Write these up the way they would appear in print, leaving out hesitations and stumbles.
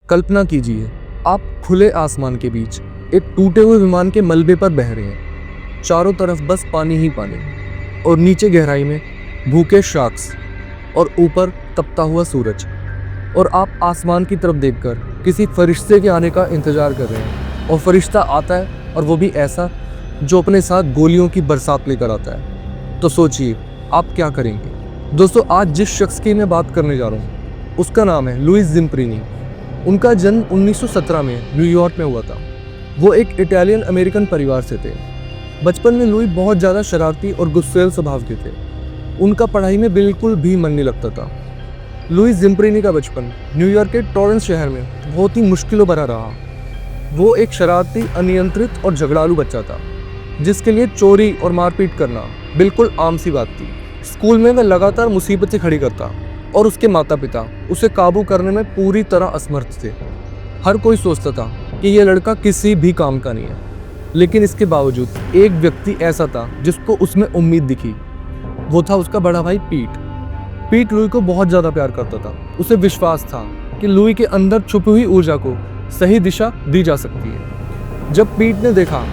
कल्पना कीजिए, आप खुले आसमान के बीच एक टूटे हुए विमान के मलबे पर बह रहे हैं। चारों तरफ बस पानी ही पानी और नीचे गहराई में भूखे शार्क्स और ऊपर तपता हुआ सूरज। और आप आसमान की तरफ देखकर किसी फरिश्ते के आने का इंतजार कर रहे हैं। और फरिश्ता आता है, और वो भी ऐसा जो अपने साथ गोलियों की बरसात लेकर आता है। तो सोचिए, आप क्या करेंगे? दोस्तों, आज जिस शख्स की मैं बात करने जा रहा हूँ उसका नाम है लुइस ज़िम्प्रिनी। उनका जन्म 1917 में न्यूयॉर्क में हुआ था। वो एक इटालियन अमेरिकन परिवार से थे। बचपन में लुई बहुत ज़्यादा शरारती और गुस्सैल स्वभाव के थे। उनका पढ़ाई में बिल्कुल भी मन नहीं लगता था। लुइस ज़िम्प्रिनी का बचपन न्यूयॉर्क के टॉरेंस शहर में बहुत ही मुश्किलों भरा रहा। वो एक शरारती, अनियंत्रित और झगड़ालू बच्चा था, जिसके लिए चोरी और मारपीट करना बिल्कुल आम सी बात थी। स्कूल में वह लगातार मुसीबतें खड़ी करता और उसके माता पिता उसे काबू करने में पूरी तरह असमर्थ थे। हर कोई सोचता था कि यह लड़का किसी भी काम का नहीं है, लेकिन इसके बावजूद एक व्यक्ति ऐसा था जिसको उसमें उम्मीद दिखी। वो था उसका बड़ा भाई पीट। पीट लुई को बहुत ज़्यादा प्यार करता था। उसे विश्वास था कि लुई के अंदर छुपी हुई ऊर्जा को सही दिशा दी जा सकती है। जब पीट ने देखा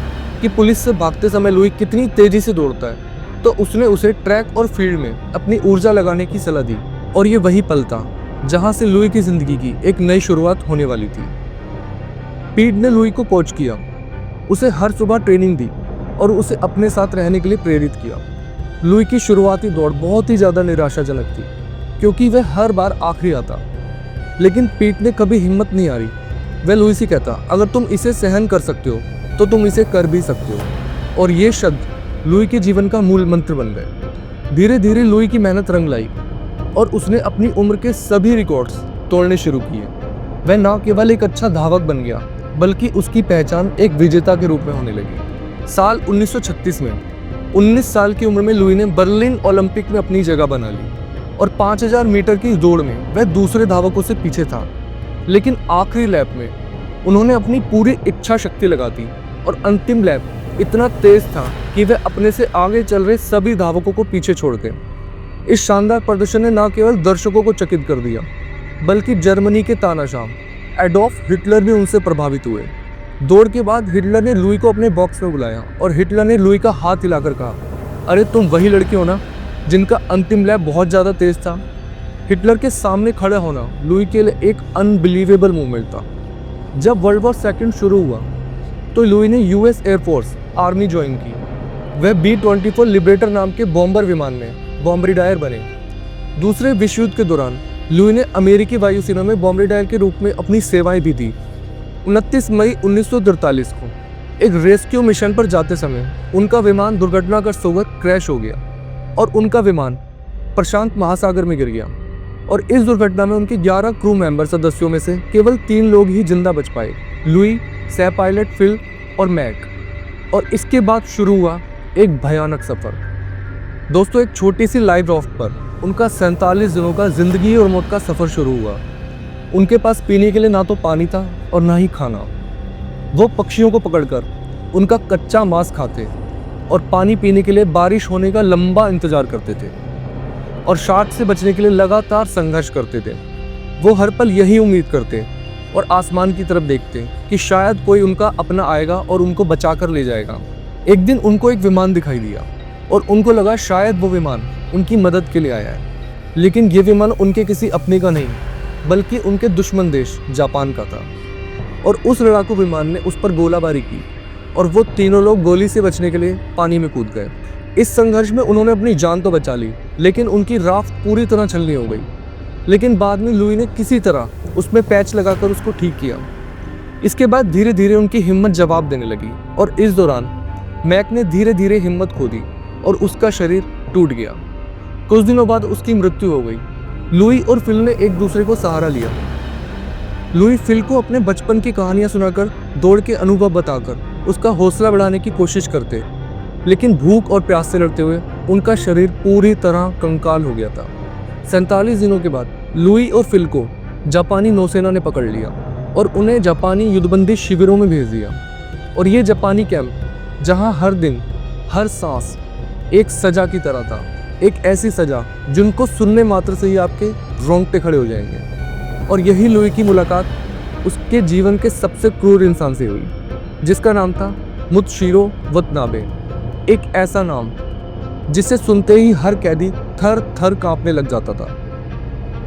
कि पुलिस से भागते समय लुई कितनी तेज़ी से दौड़ता है, तो उसने उसे ट्रैक और फील्ड में अपनी ऊर्जा लगाने की सलाह दी। और ये वही पल था जहाँ से लुई की ज़िंदगी की एक नई शुरुआत होने वाली थी। पीट ने लुई को कोच किया, उसे हर सुबह ट्रेनिंग दी और उसे अपने साथ रहने के लिए प्रेरित किया। लुई की शुरुआती दौड़ बहुत ही ज़्यादा निराशाजनक थी, क्योंकि वह हर बार आखिरी आता। लेकिन पीट ने कभी हिम्मत नहीं हारी। वह लुई से कहता, अगर तुम इसे सहन कर सकते हो तो तुम इसे कर भी सकते हो। और ये शब्द लुई के जीवन का मूल मंत्र बन गए। धीरे धीरे लुई की मेहनत रंग लाई और उसने अपनी उम्र के सभी रिकॉर्ड्स तोड़ने शुरू किए। वह न केवल एक अच्छा धावक बन गया, बल्कि उसकी पहचान एक विजेता के रूप में होने लगी। साल 1936 में 19 साल की उम्र में लुई ने बर्लिन ओलंपिक में अपनी जगह बना ली और 5000 मीटर की दौड़ में वह दूसरे धावकों से पीछे था। लेकिन आखिरी लैप में उन्होंने अपनी पूरी इच्छा शक्ति लगा दी और अंतिम लैप इतना तेज था कि वह अपने से आगे चल रहे सभी धावकों को पीछे छोड़ गए। इस शानदार प्रदर्शन ने न केवल दर्शकों को चकित कर दिया, बल्कि जर्मनी के तानाशाह एडोल्फ हिटलर भी उनसे प्रभावित हुए। दौड़ के बाद हिटलर ने लुई को अपने बॉक्स में बुलाया और हिटलर ने लुई का हाथ हिलाकर कहा, अरे तुम वही लड़की हो ना जिनका अंतिम लैप बहुत ज़्यादा तेज था। हिटलर के सामने खड़ा होना लुई के लिए एक अनबिलीवेबल मोमेंट था। जब वर्ल्ड वॉर सेकेंड शुरू हुआ तो लुई ने यूएस एयरफोर्स आर्मी ज्वाइन की। वह B-24 लिबरेटर नाम के बॉम्बर विमान में बॉम्बरडायर बने। दूसरे विश्व युद्ध के दौरान लुई ने अमेरिकी वायुसेना में बॉम्बरडायर के रूप में अपनी सेवाएं भी दी। 29 मई 1943 को एक रेस्क्यू मिशन पर जाते समय उनका विमान दुर्घटनाग्रस्त होकर क्रैश हो गया और उनका विमान प्रशांत महासागर में गिर गया। और इस दुर्घटना में उनके 11 क्रू मेंबर सदस्यों में से केवल 3 लोग ही जिंदा बच पाए, लुई, सह पायलट फिल और मैक। और इसके बाद शुरू हुआ एक भयानक सफ़र। दोस्तों, एक छोटी सी लाइव राफ्ट पर उनका 47 दिनों का जिंदगी और मौत का सफ़र शुरू हुआ। उनके पास पीने के लिए ना तो पानी था और ना ही खाना। वो पक्षियों को पकड़कर उनका कच्चा मांस खाते और पानी पीने के लिए बारिश होने का लंबा इंतजार करते थे और शार्क से बचने के लिए लगातार संघर्ष करते थे। वो हर पल यही उम्मीद करते और आसमान की तरफ देखते कि शायद कोई उनका अपना आएगा और उनको बचा कर ले जाएगा। एक दिन उनको एक विमान दिखाई दिया और उनको लगा शायद वो विमान उनकी मदद के लिए आया है। लेकिन ये विमान उनके किसी अपने का नहीं, बल्कि उनके दुश्मन देश जापान का था। और उस लड़ाकू विमान ने उस पर गोलाबारी की और वो तीनों लोग गोली से बचने के लिए पानी में कूद गए। इस संघर्ष में उन्होंने अपनी जान तो बचा ली, लेकिन उनकी राफ्ट पूरी तरह छलनी हो गई। लेकिन बाद में लुई ने किसी तरह उसमें पैच लगाकर उसको ठीक किया। इसके बाद धीरे धीरे उनकी हिम्मत जवाब देने लगी और इस दौरान मैक ने धीरे धीरे हिम्मत खो दी और उसका शरीर टूट गया। कुछ दिनों बाद उसकी मृत्यु हो गई। लुई और फिल ने एक दूसरे को सहारा लिया। लुई फिल को अपने बचपन की कहानियां सुनाकर, दौड़ के अनुभव बताकर उसका हौसला बढ़ाने की कोशिश करते, लेकिन भूख और प्यास से लड़ते हुए उनका शरीर पूरी तरह कंकाल हो गया था। 47 दिनों के बाद लुई और फिल को जापानी नौसेना ने पकड़ लिया और उन्हें जापानी युद्धबंदी शिविरों में भेज दिया। और ये जापानी कैंप, जहाँ हर दिन हर सांस एक सजा की तरह था, एक ऐसी सजा जिनको सुनने मात्र से ही आपके रोंगटे खड़े हो जाएंगे। और यही लुई की मुलाकात उसके जीवन के सबसे क्रूर इंसान से हुई, जिसका नाम था मुत्शिरो वतनाबे। एक ऐसा नाम जिसे सुनते ही हर कैदी थर थर कांपने लग जाता था।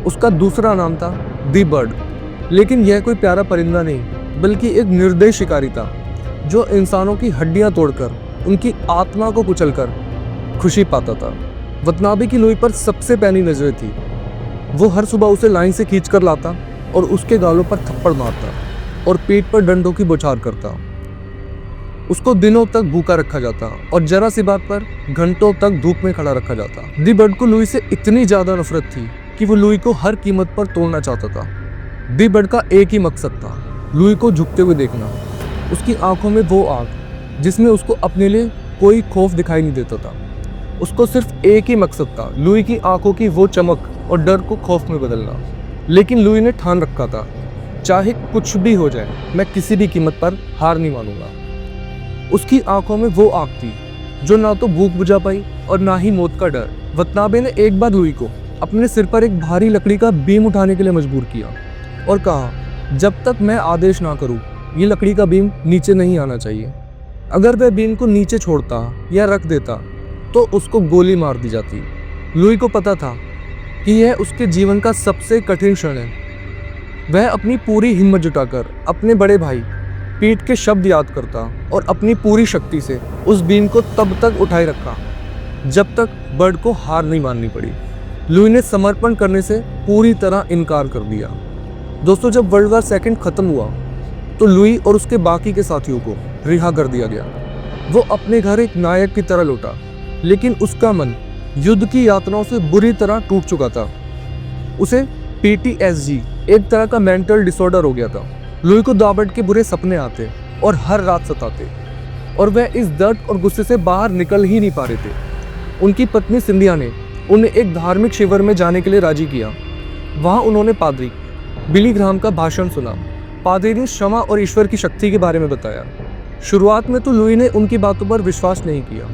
उसका दूसरा नाम था दी बर्ड, लेकिन यह कोई प्यारा परिंदा नहीं बल्कि एक निर्दयी शिकारी था जो इंसानों की हड्डियां तोड़कर उनकी आत्मा को कुचलकर खुशी पाता था। वतनाबे की लुई पर सबसे पैनी नजरें थी। वो हर सुबह उसे लाइन से खींच कर लाता और उसके गालों पर थप्पड़ मारता और पेट पर डंडों की बौछार करता। उसको दिनों तक भूखा रखा जाता और जरा सी बात पर घंटों तक धूप में खड़ा रखा जाता। दी बर्ड को लुई से इतनी ज्यादा नफरत थी कि वो लुई को हर कीमत पर तोड़ना चाहता था। दी बर्ड का एक ही मकसद था, लुई को झुकते हुए देखना। उसकी आंखों में वो आग जिसमें उसको अपने लिए कोई खौफ दिखाई नहीं देता था। उसको सिर्फ एक ही मकसद था, लुई की आंखों की वो चमक और डर को खौफ में बदलना। लेकिन लुई ने ठान रखा था, चाहे कुछ भी हो जाए मैं किसी भी कीमत पर हार नहीं मानूंगा। उसकी आंखों में वो आग थी जो ना तो भूख बुझा पाई और ना ही मौत का डर। वतनाबे ने एक बार लुई को अपने सिर पर एक भारी लकड़ी का बीम उठाने के लिए मजबूर किया और कहा, जब तक मैं आदेश ना करूं ये लकड़ी का बीम नीचे नहीं आना चाहिए। अगर वह बीम को नीचे छोड़ता या रख देता तो उसको गोली मार दी जाती। लुई को पता था कि यह उसके जीवन का सबसे कठिन क्षण है। वह अपनी पूरी हिम्मत जुटाकर अपने बड़े भाई पीट के शब्द याद करता और अपनी पूरी शक्ति से उस बीम को तब तक उठाए रखा जब तक बर्ड को हार नहीं माननी पड़ी। लुई ने समर्पण करने से पूरी तरह इनकार कर दिया। दोस्तों, जब वर्ल्ड वॉर सेकंड खत्म हुआ तो लुई और उसके बाकी के साथियों को रिहा कर दिया गया। वो अपने घर एक नायक की तरह लौटा, लेकिन उसका मन युद्ध की यातनाओं से बुरी तरह टूट चुका था। उसे PTSD, एक तरह का मेंटल डिसऑर्डर हो गया था। लुई को दी बर्ड के बुरे सपने आते और हर रात सताते और वह इस दर्द और गुस्से से बाहर निकल ही नहीं पा रहे थे। उनकी पत्नी सिंधिया ने उन्हें एक धार्मिक शिविर में जाने के लिए राजी किया। वहाँ उन्होंने पादरी बिली ग्राहम का भाषण सुना। पादरी ने क्षमा और ईश्वर की शक्ति के बारे में बताया। शुरुआत में तो लुई ने उनकी बातों पर विश्वास नहीं किया,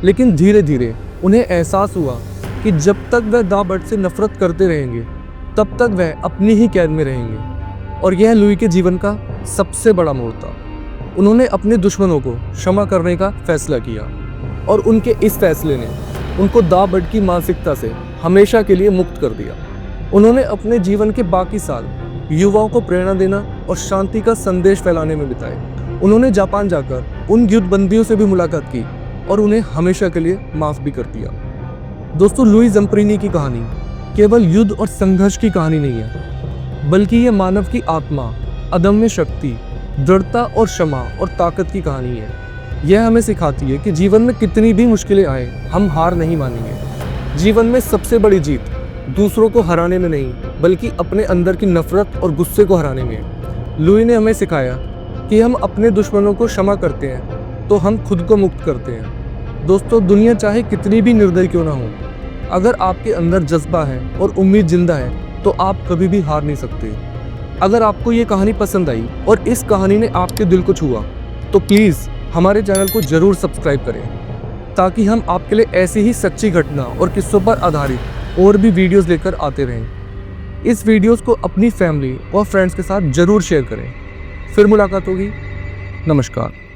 लेकिन धीरे धीरे उन्हें एहसास हुआ कि जब तक वह दी बर्ड से नफरत करते रहेंगे तब तक वह अपनी ही कैद में रहेंगे। और यह लुई के जीवन का सबसे बड़ा मोड़ था। उन्होंने अपने दुश्मनों को क्षमा करने का फैसला किया और उनके इस फैसले ने उनको दी बर्ड की मानसिकता से हमेशा के लिए मुक्त कर दिया। उन्होंने अपने जीवन के बाकी साल युवाओं को प्रेरणा देना और शांति का संदेश फैलाने में बिताए। उन्होंने जापान जाकर उन युद्ध बंदियों से भी मुलाकात की और उन्हें हमेशा के लिए माफ भी कर दिया। दोस्तों, लुई जम्परीनी की कहानी केवल युद्ध और संघर्ष की कहानी नहीं है, बल्कि ये मानव की आत्मा, अदम्य शक्ति, दृढ़ता और क्षमा और ताकत की कहानी है। यह हमें सिखाती है कि जीवन में कितनी भी मुश्किलें आए, हम हार नहीं मानेंगे। जीवन में सबसे बड़ी जीत दूसरों को हराने में नहीं, बल्कि अपने अंदर की नफरत और गुस्से को हराने में है। लुई ने हमें सिखाया कि हम अपने दुश्मनों को क्षमा करते हैं तो हम खुद को मुक्त करते हैं। दोस्तों, दुनिया चाहे कितनी भी निर्दयी क्यों ना हो, अगर आपके अंदर जज्बा है और उम्मीद जिंदा है तो आप कभी भी हार नहीं सकते। अगर आपको ये कहानी पसंद आई और इस कहानी ने आपके दिल को छुआ तो प्लीज़ हमारे चैनल को ज़रूर सब्सक्राइब करें, ताकि हम आपके लिए ऐसी ही सच्ची घटना और किस्सों पर आधारित और भी वीडियोस लेकर आते रहें। इस वीडियोस को अपनी फैमिली और फ्रेंड्स के साथ ज़रूर शेयर करें। फिर मुलाकात होगी। नमस्कार।